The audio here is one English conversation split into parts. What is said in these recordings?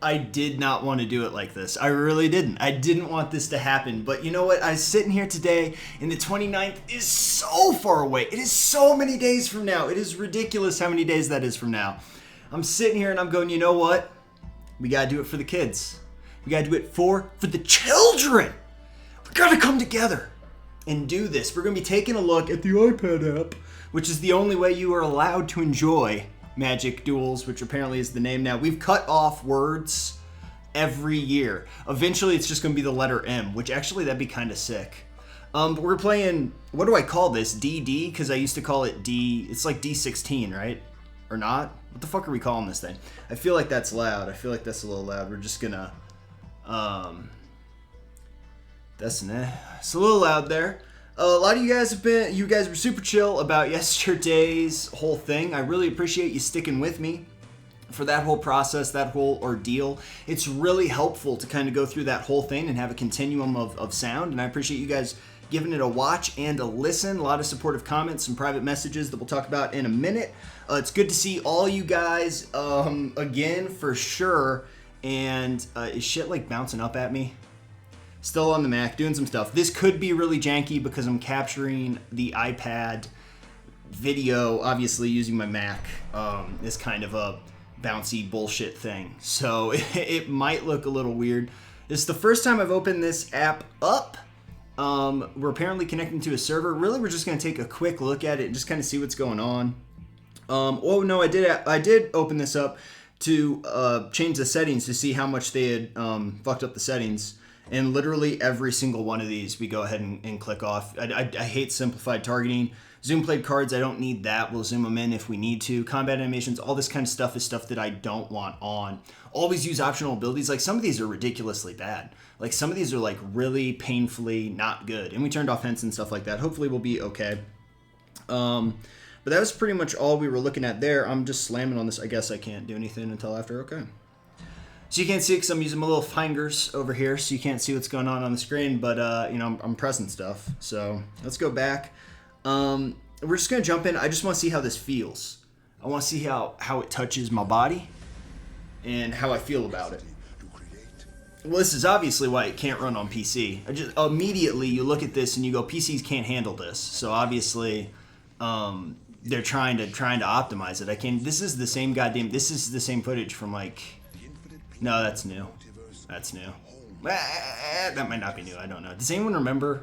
I did not want to do it like this. I really didn't. I didn't want this to happen. But you know what? I was sitting here today, and the 29th is so far away. It is so many days from now. It is ridiculous how many days that is from now. I'm sitting here, and I'm going, you know what? We got to do it for the kids. We got to do it for the children. We got to come together and do this. We're going to be taking a look at the iPad app, which is the only way you are allowed to enjoy Magic Duels, which apparently is the name now. We've cut off words every year. Eventually, it's just going to be the letter M, which actually that'd be kind of sick. But we're playing, what do I call this? DD? Because I used to call it D. It's like D16, right? Or not? What the fuck are we calling this thing? I feel like that's loud. I feel like that's a little loud. We're just gonna, it's a little loud there. A lot of you guys were super chill about yesterday's whole thing. I really appreciate you sticking with me for that whole process, that whole ordeal. It's really helpful to kind of go through that whole thing and have a continuum of sound, and I appreciate you guys giving it a watch and a listen. A lot of supportive comments, some private messages that we'll talk about in a minute. It's good to see all you guys again, for sure. And is shit like bouncing up at me? Still on the Mac, doing some stuff. This could be really janky because I'm capturing the iPad video, obviously using my Mac. Is kind of a bouncy bullshit thing. So it might look a little weird. This is the first time I've opened this app up. We're apparently connecting to a server. Really, we're just going to take a quick look at it and just kind of see what's going on. Oh no, I did open this up to change the settings to see how much they had fucked up the settings. And literally every single one of these we go ahead and click off. I hate simplified targeting. Zoom played cards, I don't need that. We'll zoom them in if we need to. Combat animations, all this kind of stuff is stuff that I don't want on. Always use optional abilities. Like some of these are ridiculously bad. Like some of these are like really painfully not good. And we turned off hints and stuff like that. Hopefully we'll be okay. But that was pretty much all we were looking at there. I'm just slamming on this. I guess I can't do anything until after. Okay. So you can't see because I'm using my little fingers over here, so you can't see what's going on the screen. But, you know, I'm pressing stuff. So let's go back. We're just going to jump in. I just want to see how this feels. I want to see how it touches my body and how I feel about it. Well, this is obviously why it can't run on PC. Immediately you look at this and you go, PCs can't handle this. So obviously they're trying to optimize it. This is the same this is the same footage from like, no, that's new. That's new. That might not be new. I don't know. Does anyone remember?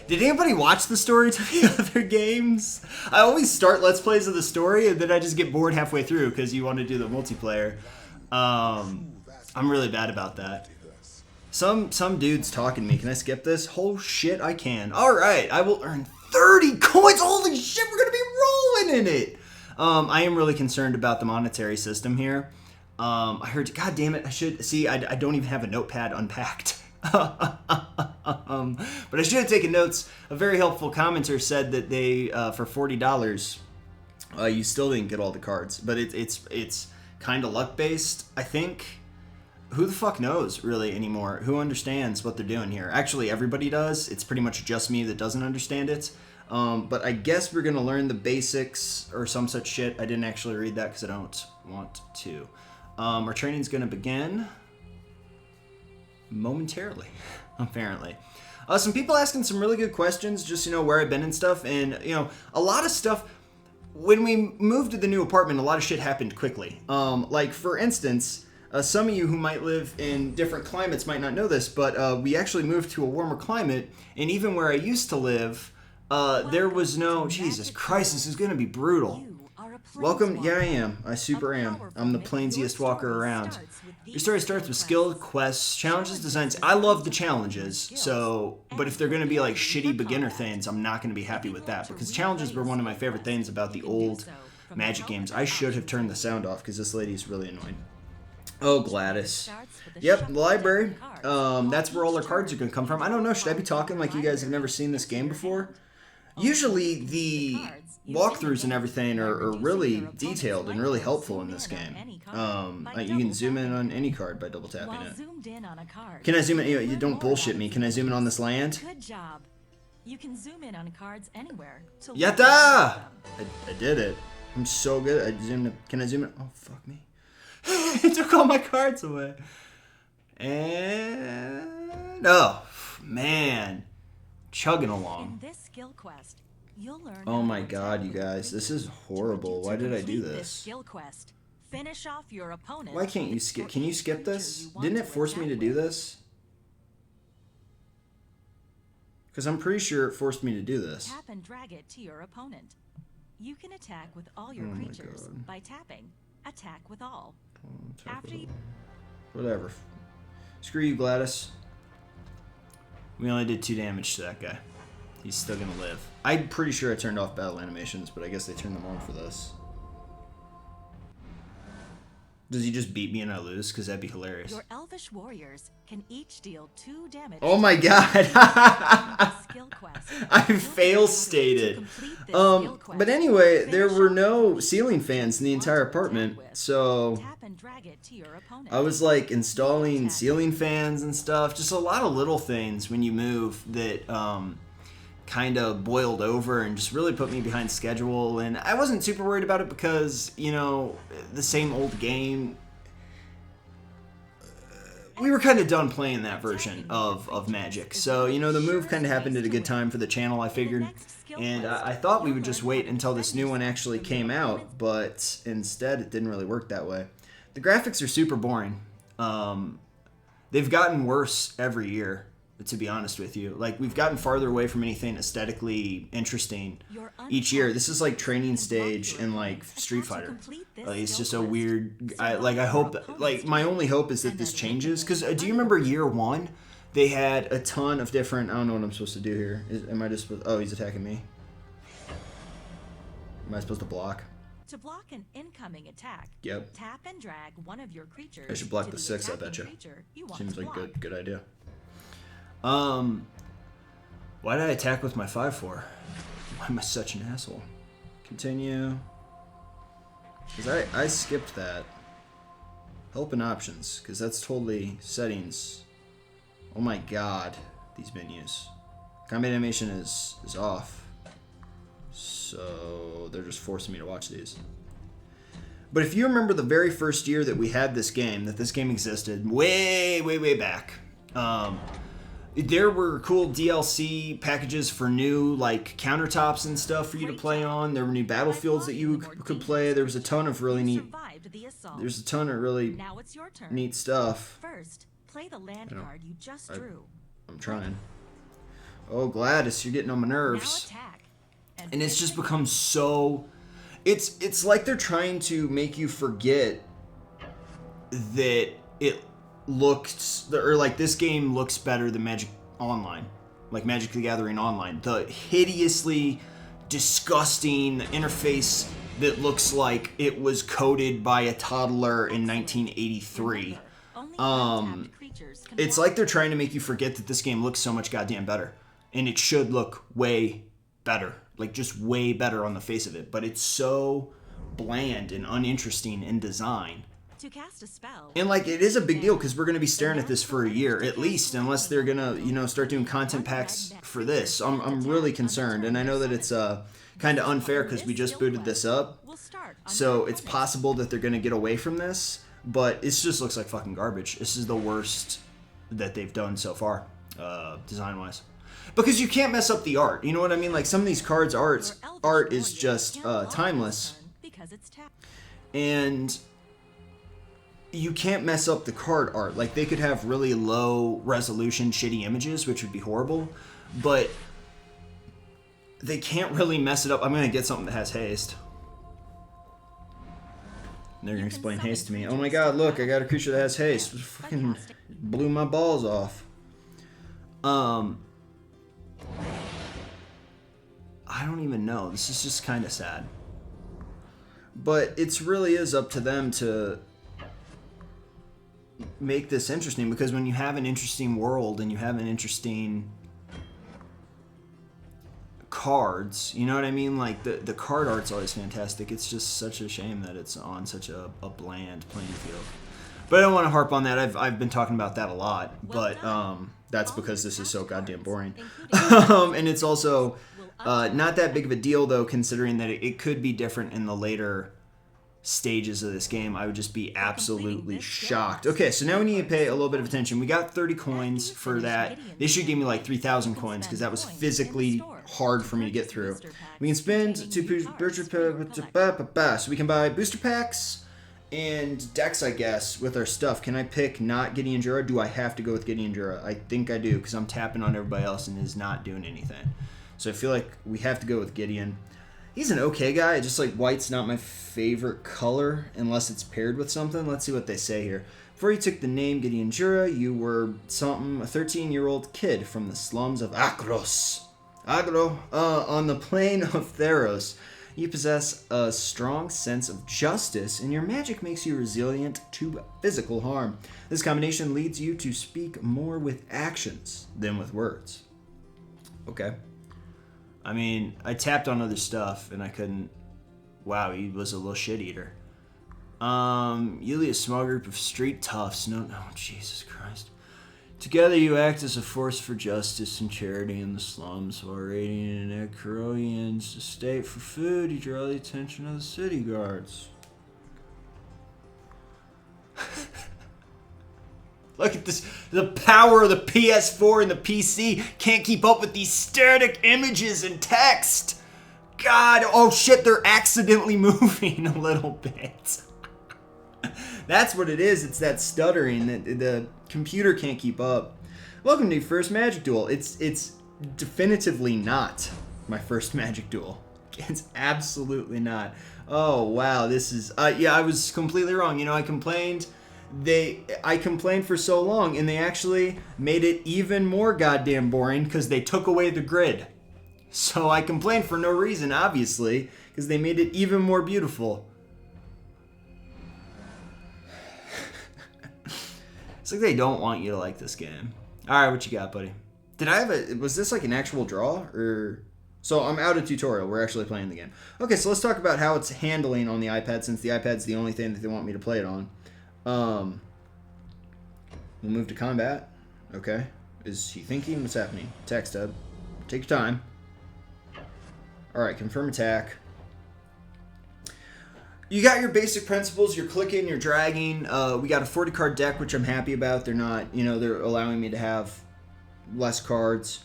Did anybody watch the story to the other games? I always start Let's Plays of the story, and then I just get bored halfway through because you want to do the multiplayer. I'm really bad about that. Some dude's talking to me. Can I skip this? Oh, shit, I can. All right, I will earn 30 coins. Holy shit, we're going to be rolling in it. I am really concerned about the monetary system here. I heard, God damn it, I should, see, I don't even have a notepad unpacked. But I should have taken notes. A very helpful commenter said that they, for $40, you still didn't get all the cards. But it's kind of luck-based, I think. Who the fuck knows, really, anymore? Who understands what they're doing here? Actually, everybody does. It's pretty much just me that doesn't understand it. But I guess we're going to learn the basics or some such shit. I didn't actually read that because I don't want to. Our training's going to begin momentarily, apparently. Some people asking some really good questions, just, you know, where I've been and stuff. And, you know, a lot of stuff, when we moved to the new apartment, a lot of shit happened quickly. Like, for instance, some of you who might live in different climates might not know this, but we actually moved to a warmer climate. And even where I used to live, there was no, Jesus Christ, this is going to be brutal. Welcome, yeah I am, I super am. I'm the plainsiest walker around. Your story starts with skill, quests, challenges, designs. I love the challenges, so, but if they're going to be like shitty beginner things, I'm not going to be happy with that, because challenges were one of my favorite things about the old Magic games. I should have turned the sound off, because this lady's really annoying. Oh, Gladys. Yep, the library. That's where all our cards are going to come from. I don't know, should I be talking like you guys have never seen this game before? Usually the walkthroughs and everything are really detailed and really helpful in this game. Like you can zoom in on any card by double tapping it. Can I zoom in? You don't bullshit me. Can I zoom in on this land? Good job. You can zoom in on cards anywhere. Yatta! I did it. I'm so good. I zoomed in. Can I zoom in? Oh, fuck me. It took all my cards away. And oh man, chugging along. In this skill quest, you'll learn. Oh my god, you guys, this is horrible. Why did I do this? Skill quest. Finish off your opponent. Why can't you skip? Can you skip this? Didn't it force me to do this? Because I'm pretty sure it forced me to do this. Tap and drag it to your opponent. You can attack with all your creatures by tapping. Attack with all. After you... Whatever. Screw you, Gladys. We only did 2 damage to that guy. He's still gonna live. I'm pretty sure I turned off battle animations, but I guess they turned them on for this. Does he just beat me and I lose? Because that'd be hilarious. Your elvish warriors can each deal 2 damage. Oh my god! I fail stated. But anyway, there were no ceiling fans in the entire apartment, so I was like installing ceiling fans and stuff. Just a lot of little things when you move that kind of boiled over and just really put me behind schedule. And I wasn't super worried about it because, you know, the same old game. We were kind of done playing that version of Magic. So, you know, the move kind of happened at a good time for the channel, I figured. And I thought we would just wait until this new one actually came out, but instead it didn't really work that way. The graphics are super boring. They've gotten worse every year, to be honest with you. Like, we've gotten farther away from anything aesthetically interesting each year. This is like training stage in like Street Fighter. It's just a weird. I hope. Like, my only hope is that this changes. Because do you remember year 1? They had a ton of different. I don't know what I'm supposed to do here. Am I just supposed? Oh, he's attacking me. Am I supposed to block? To block an incoming attack, yep. Tap and drag one of your creatures. I should block the 6. I betcha. Seems like a good idea. Why did I attack with my 5/4? Why am I such an asshole? Continue. Because I skipped that. Help and options, because that's totally settings. Oh my god, these menus. Combat animation is off. So they're just forcing me to watch these. But if you remember the very first year that we had this game, that this game existed, way back, there were cool DLC packages for new like countertops and stuff for you to play on. There were new battlefields that you could play. There was a ton of really neat. There's a ton of really neat stuff. First, play the land card you just drew. I'm trying. Oh, Gladys, you're getting on my nerves. And it's just become so. It's like they're trying to make you forget that it looks, or like this game looks better than Magic Online, like Magic the Gathering Online. The hideously disgusting interface that looks like it was coded by a toddler in 1983. It's like they're trying to make you forget that this game looks so much goddamn better, and it should look way better, like just way better on the face of it, but it's so bland and uninteresting in design. To cast a spell. And like, it is a big deal because we're going to be staring at this for a year at least, unless they're going to, you know, start doing content packs for this. I'm really concerned, and I know that it's kind of unfair because we just booted this up, so it's possible that they're going to get away from this, but it just looks like fucking garbage. This is the worst that they've done so far, design-wise. Because you can't mess up the art, you know what I mean? Like, some of these cards' art is just timeless, and you can't mess up the card art. Like, they could have really low resolution shitty images, which would be horrible, but they can't really mess it up. I'm gonna get something that has haste. And they're gonna explain haste to me. Oh my god, look, I got a creature that has haste. It fucking blew my balls off. I don't even know. This is just kind of sad. But it really is up to them to make this interesting, because when you have an interesting world and you have an interesting cards, you know what I mean? Like, the card art's always fantastic. It's just such a shame that it's on such a bland playing field. But I don't want to harp on that. I've been talking about that a lot, but that's because this is so goddamn boring. And it's also not that big of a deal, though, considering that it could be different in the later stages of this game, I would just be absolutely shocked. Okay, so now we need to pay a little bit of attention. We got 30 coins for that. They should give me like 3,000 coins because that was physically hard for me to get through. We can spend to booster packs. So we can buy booster packs and decks, I guess, with our stuff. Can I pick not Gideon Jura? Do I have to go with Gideon Jura? I think I do because I'm tapping on everybody else and is not doing anything. So I feel like we have to go with Gideon. He's an okay guy, just like white's not my favorite color unless it's paired with something. Let's see what they say here. Before you took the name Gideon Jura, you were something, a 13-year-old kid from the slums of Agro, on the plain of Theros. You possess a strong sense of justice, and your magic makes you resilient to physical harm. This combination leads you to speak more with actions than with words. Okay. I mean, I tapped on other stuff and I couldn't. Wow, he was a little shit eater. You lead a small group of street toughs. No, Jesus Christ. Together you act as a force for justice and charity in the slums while raiding an Ekronian's estate for food. You draw the attention of the city guards. Look at this. The power of the PS4 and the PC can't keep up with these static images and text. God, oh shit, they're accidentally moving a little bit. That's what it is. It's that stuttering that the computer can't keep up. Welcome to your first Magic Duel. It's definitively not my first Magic Duel. It's absolutely not. Oh, wow. This is... yeah, I was completely wrong. You know, I complained for so long, and they actually made it even more goddamn boring because they took away the grid. So I complained for no reason, obviously, because they made it even more beautiful. It's like they don't want you to like this game. All right, what you got, buddy? Did I have a... Was this like an actual draw, or... So I'm out of tutorial. We're actually playing the game. Okay, so let's talk about how it's handling on the iPad, since the iPad's the only thing that they want me to play it on. We'll move to combat. Okay. Is he thinking? What's happening? Attack stub. Take your time. Alright, confirm attack. You got your basic principles. You're clicking, you're dragging. We got a 40 card deck, which I'm happy about. They're not, you know, they're allowing me to have less cards.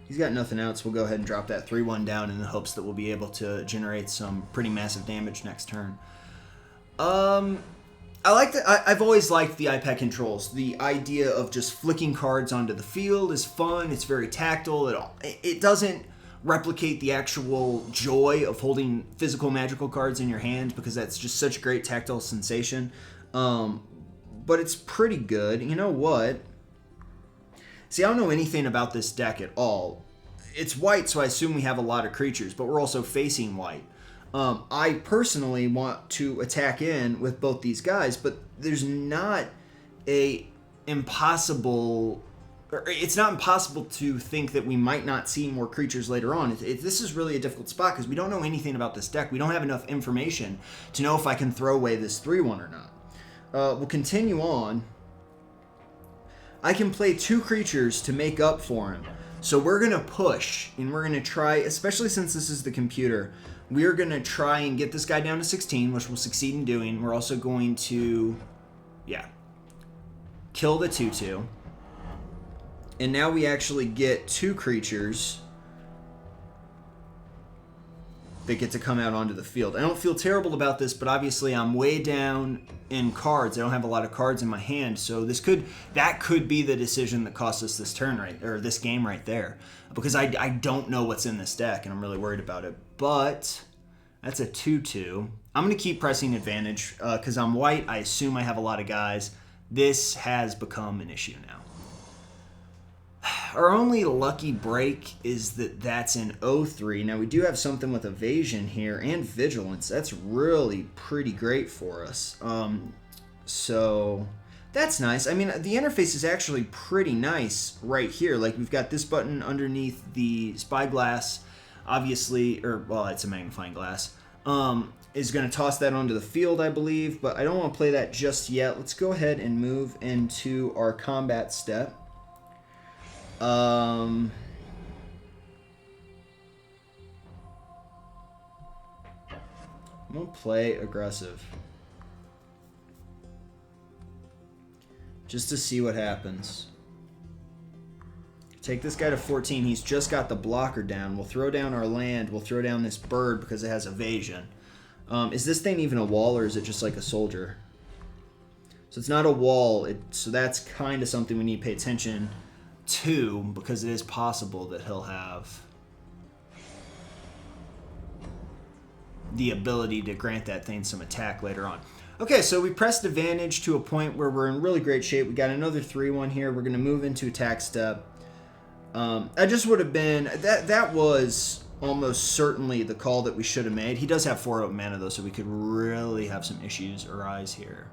He's got nothing else. We'll go ahead and drop that 3-1 down in the hopes that we'll be able to generate some pretty massive damage next turn. I like that. I've always liked the iPad controls. The idea of just flicking cards onto the field is fun. It's very tactile. It doesn't replicate the actual joy of holding physical magical cards in your hand because that's just such a great tactile sensation. But it's pretty good. You know what? See, I don't know anything about this deck at all. It's white, so I assume we have a lot of creatures, but we're also facing white. I personally want to attack in with both these guys, but there's not a impossible... It's not impossible to think that we might not see more creatures later on. This is really a difficult spot because we don't know anything about this deck. We don't have enough information to know if I can throw away this 3-1 or not. We'll continue on. I can play 2 creatures to make up for him. So we're going to push, and we're going to try, especially since this is the computer, we're going to try and get this guy down to 16, which we'll succeed in doing. We're also going to, kill the 2-2. And now we actually get 2 creatures that get to come out onto the field. I don't feel terrible about this, but obviously I'm way down in cards. I don't have a lot of cards in my hand, so that could be the decision that cost us this turn or this game right there, because I don't know what's in this deck and I'm really worried about it. But that's a 2-2. I'm gonna keep pressing advantage because I'm white. I assume I have a lot of guys. This has become an issue now. Our only lucky break is that that's an 0-3. Now, we do have something with evasion here and vigilance. That's really pretty great for us. So that's nice. I mean, the interface is actually pretty nice right here. Like, we've got this button underneath the spyglass, obviously, well, it's a magnifying glass, is going to toss that onto the field, I believe, but I don't want to play that just yet. Let's go ahead and move into our combat step. I'm going to play aggressive. Just to see what happens. Take this guy to 14. He's just got the blocker down. We'll throw down our land. We'll throw down this bird because it has evasion. Is this thing even a wall or is it just like a soldier? So it's not a wall. So that's kind of something we need to pay attention to because it is possible that he'll have the ability to grant that thing some attack later on. Okay, so we pressed advantage to a point where we're in really great shape. We got another 3-1 here. We're going to move into attack step. I just would have been... That was almost certainly the call that we should have made. He does have 4 out mana, though, so we could really have some issues arise here.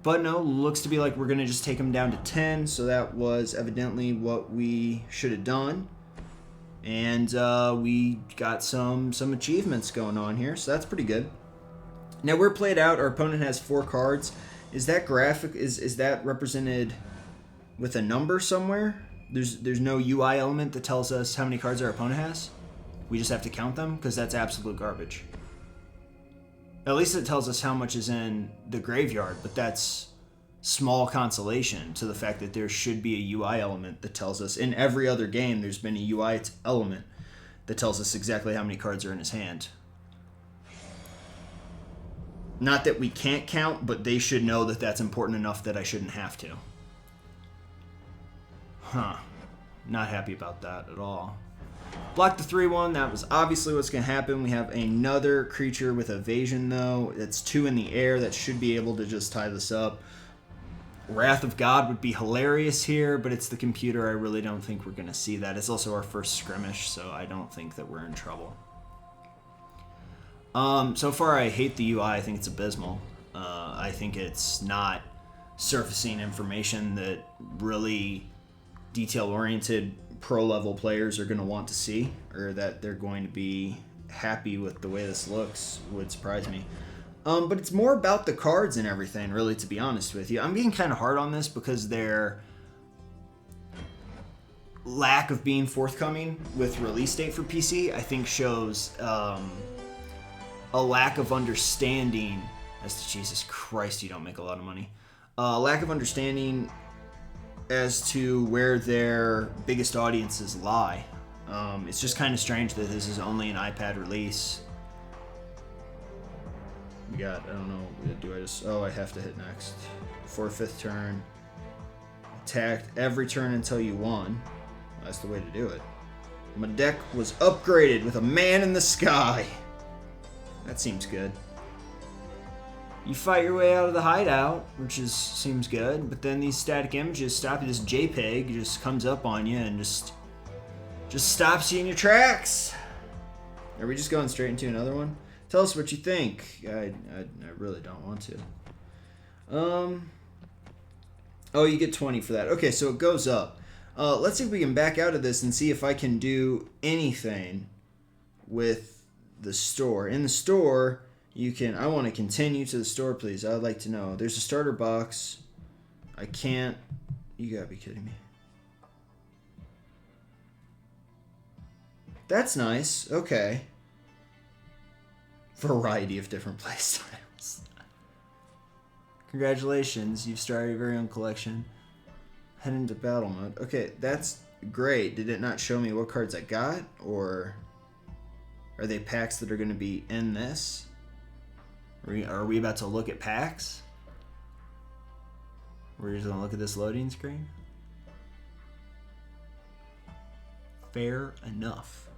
But no, looks to be like we're going to just take him down to 10, so that was evidently what we should have done. And we got some achievements going on here, so that's pretty good. Now we're played out. Our opponent has 4 cards. Is that graphic? Is that represented with a number somewhere? There's no UI element that tells us how many cards our opponent has. We just have to count them because that's absolute garbage. At least it tells us how much is in the graveyard, but that's small consolation to the fact that there should be a UI element that tells us. In every other game, there's been a UI element that tells us exactly how many cards are in his hand. Not that we can't count, but they should know that that's important enough that I shouldn't have to. Huh. Not happy about that at all. Block the 3-1. That was obviously what's going to happen. We have another creature with evasion, though. It's 2 in the air. That should be able to just tie this up. Wrath of God would be hilarious here, but it's the computer. I really don't think we're going to see that. It's also our first skirmish, so I don't think that we're in trouble. So far, I hate the UI. I think it's abysmal. I think it's not surfacing information that really detail-oriented pro-level players are going to want to see, or that they're going to be happy with the way this looks. Would surprise me. But it's more about the cards and everything, really, to be honest with you. I'm being kind of hard on this because their lack of being forthcoming with release date for PC, I think, shows a lack of understanding as to, Jesus Christ, you don't make a lot of money. A lack of understanding as to where their biggest audiences lie. It's just kind of strange that this is only an iPad release. We got, I don't know, I have to hit next. For 5th turn. Attacked every turn until you won. That's the way to do it. My deck was upgraded with a man in the sky. That seems good. You fight your way out of the hideout, which seems good, but then these static images stop you. This JPEG just comes up on you and just stops you in your tracks. Are we just going straight into another one? Tell us what you think. I really don't want to. Oh, you get 20 for that. Okay, so it goes up. Let's see if we can back out of this and see if I can do anything with the store. In the store, you can... I want to continue to the store, please. I would like to know. There's a starter box. I can't... You gotta be kidding me. That's nice. Okay. Variety of different play styles. Congratulations, you've started your very own collection. Head into battle mode. Okay, that's great. Did it not show me what cards I got? Or are they packs that are going to be in this? Are we about to look at packs? We're just going to look at this loading screen? Fair enough.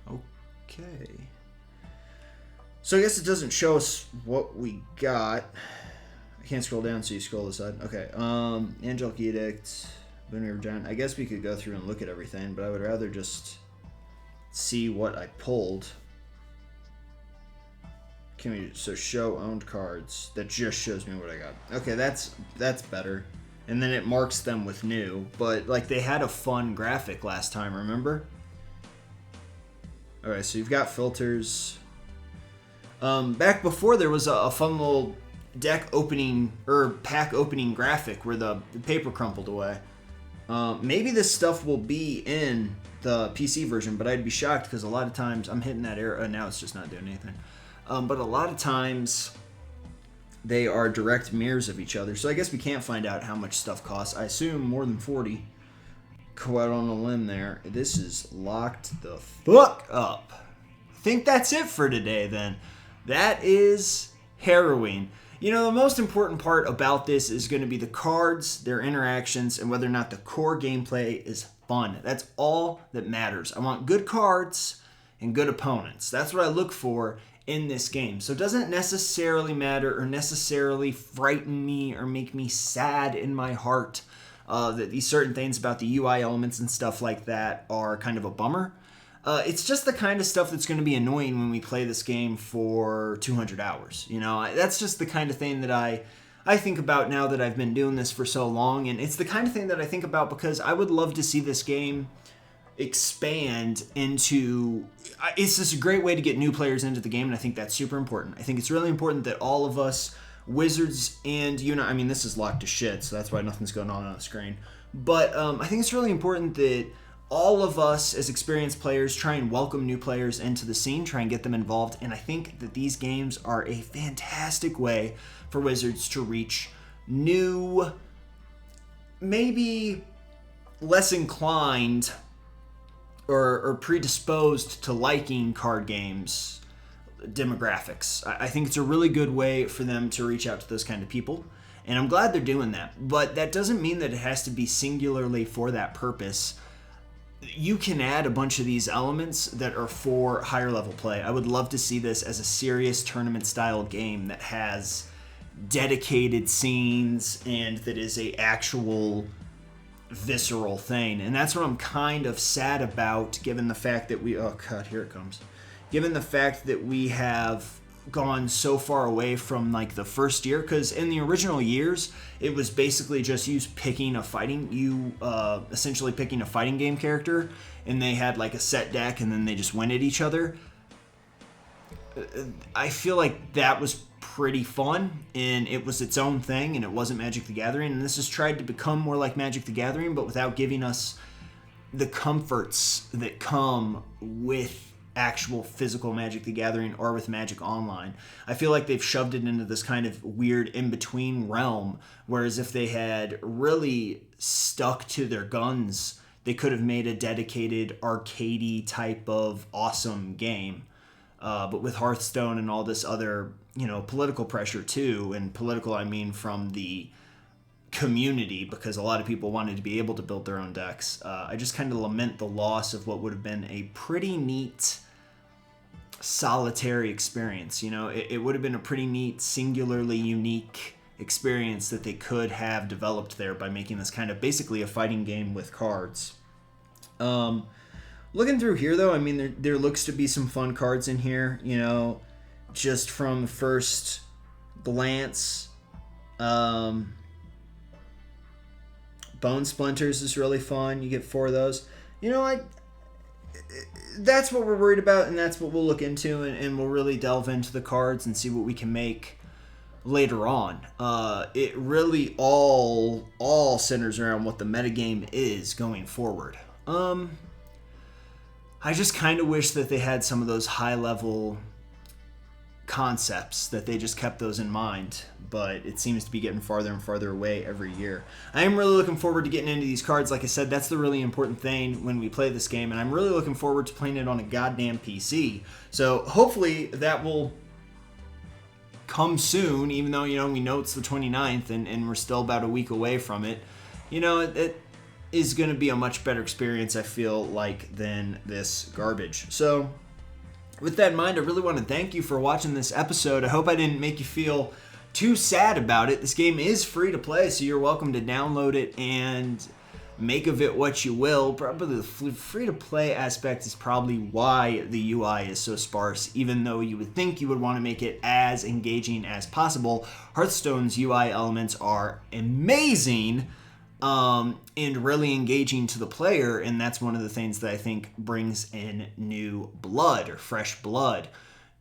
Okay. So I guess it doesn't show us what we got. I can't scroll down, so you scroll this side. Okay. Angelic Edict, Boon River Giant. I guess we could go through and look at everything, but I would rather just see what I pulled. Can we show owned cards? That just shows me what I got. Okay, that's better. And then it marks them with new. But like they had a fun graphic last time, remember? Alright, so you've got filters. Back before there was a fun little deck opening or pack opening graphic where the paper crumpled away. Maybe this stuff will be in the PC version, but I'd be shocked because a lot of times I'm hitting that error. Now it's just not doing anything. But a lot of times they are direct mirrors of each other. So I guess we can't find out how much stuff costs. I assume more than 40. Go out on a limb there. This is locked the fuck up. I think that's it for today then. That is harrowing. You know, the most important part about this is going to be the cards, their interactions, and whether or not the core gameplay is fun. That's all that matters. I want good cards and good opponents. That's what I look for in this game. So it doesn't necessarily matter or necessarily frighten me or make me sad in my heart that these certain things about the UI elements and stuff like that are kind of a bummer. It's just the kind of stuff that's going to be annoying when we play this game for 200 hours. You know, that's just the kind of thing that I think about now that I've been doing this for so long. And it's the kind of thing that I think about because I would love to see this game expand into... It's just a great way to get new players into the game, and I think that's super important. I think it's really important that all of us, Wizards and I mean, this is locked to shit, so that's why nothing's going on the screen. But I think it's really important that all of us as experienced players try and welcome new players into the scene, try and get them involved, and I think that these games are a fantastic way for Wizards to reach new, maybe less inclined or predisposed to liking card games demographics. I think it's a really good way for them to reach out to those kind of people, and I'm glad they're doing that. But that doesn't mean that it has to be singularly for that purpose. You can add a bunch of these elements that are for higher level play. I would love to see this as a serious tournament style game that has dedicated scenes and that is a actual visceral thing. And that's what I'm kind of sad about, given the fact that oh god, here it comes. Given the fact that we have gone so far away from like the first year, because in the original years it was basically just essentially picking a fighting game character, and they had like a set deck and then they just went at each other. I feel like that was pretty fun and it was its own thing and it wasn't Magic the Gathering, and this has tried to become more like Magic the Gathering but without giving us the comforts that come with actual physical Magic the Gathering or with Magic Online. I feel like they've shoved it into this kind of weird in-between realm, whereas if they had really stuck to their guns, they could have made a dedicated arcadey type of awesome game. But with Hearthstone and all this other, political pressure too, and political I mean from the community, because a lot of people wanted to be able to build their own decks. I just kind of lament the loss of what would have been a pretty neat solitary experience. It would have been a pretty neat, singularly unique experience that they could have developed there by making this kind of basically a fighting game with cards. Looking through here though, I mean, there looks to be some fun cards in here, just from first glance. Bone Splinters is really fun. You get 4 of those. That's what we're worried about, and that's what we'll look into, and we'll really delve into the cards and see what we can make later on. It really all centers around what the metagame is going forward. I just kind of wish that they had some of those high-level concepts, that they just kept those in mind, but it seems to be getting farther and farther away every year. I am really looking forward to getting into these cards. Like I said, that's the really important thing when we play this game, and I'm really looking forward to playing it on a goddamn PC. So hopefully that will come soon, even though, we know it's the 29th and we're still about a week away from it. It is going to be a much better experience, I feel like, than this garbage. So with that in mind, I really want to thank you for watching this episode. I hope I didn't make you feel too sad about it. This game is free to play, so you're welcome to download it and make of it what you will. Probably the free to play aspect is probably why the UI is so sparse, even though you would think you would want to make it as engaging as possible. Hearthstone's UI elements are amazing, and really engaging to the player, and that's one of the things that I think brings in new blood or fresh blood.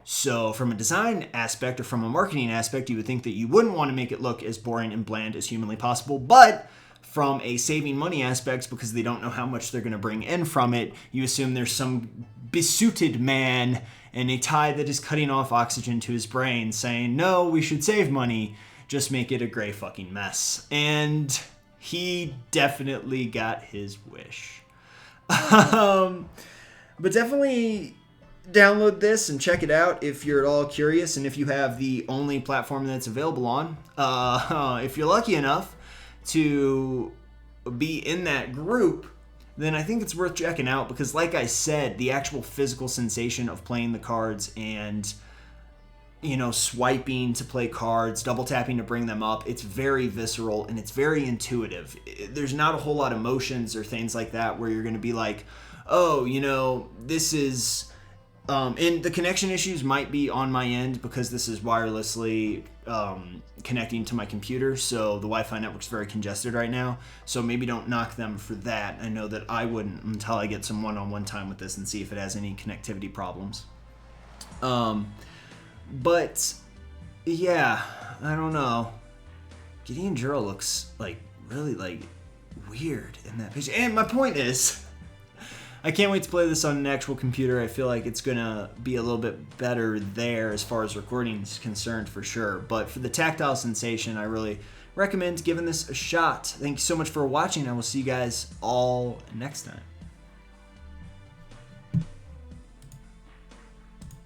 So from a design aspect or from a marketing aspect, you would think that you wouldn't want to make it look as boring and bland as humanly possible, but from a saving money aspect, because they don't know how much they're going to bring in from it, you assume there's some besuited man in a tie that is cutting off oxygen to his brain saying, no, we should save money, just make it a gray fucking mess. And he definitely got his wish. But definitely download this and check it out if you're at all curious, and if you have the only platform that's available on. If you're lucky enough to be in that group, then I think it's worth checking out, because like I said, the actual physical sensation of playing the cards and, you know, swiping to play cards, double tapping to bring them up, it's very visceral and it's very intuitive. There's not a whole lot of motions or things like that where you're going to be like, oh, you know, this is... and the connection issues might be on my end because this is wirelessly connecting to my computer, so the Wi-Fi network's very congested right now, so maybe don't knock them for that. I know that I wouldn't until I get some one-on-one time with this and see if it has any connectivity problems. But yeah, I don't know. Gideon Juro looks like really like weird in that picture. And my point is, I can't wait to play this on an actual computer. I feel like it's gonna be a little bit better there as far as recording is concerned, for sure. But for the tactile sensation, I really recommend giving this a shot. Thank you so much for watching. I will see you guys all next time.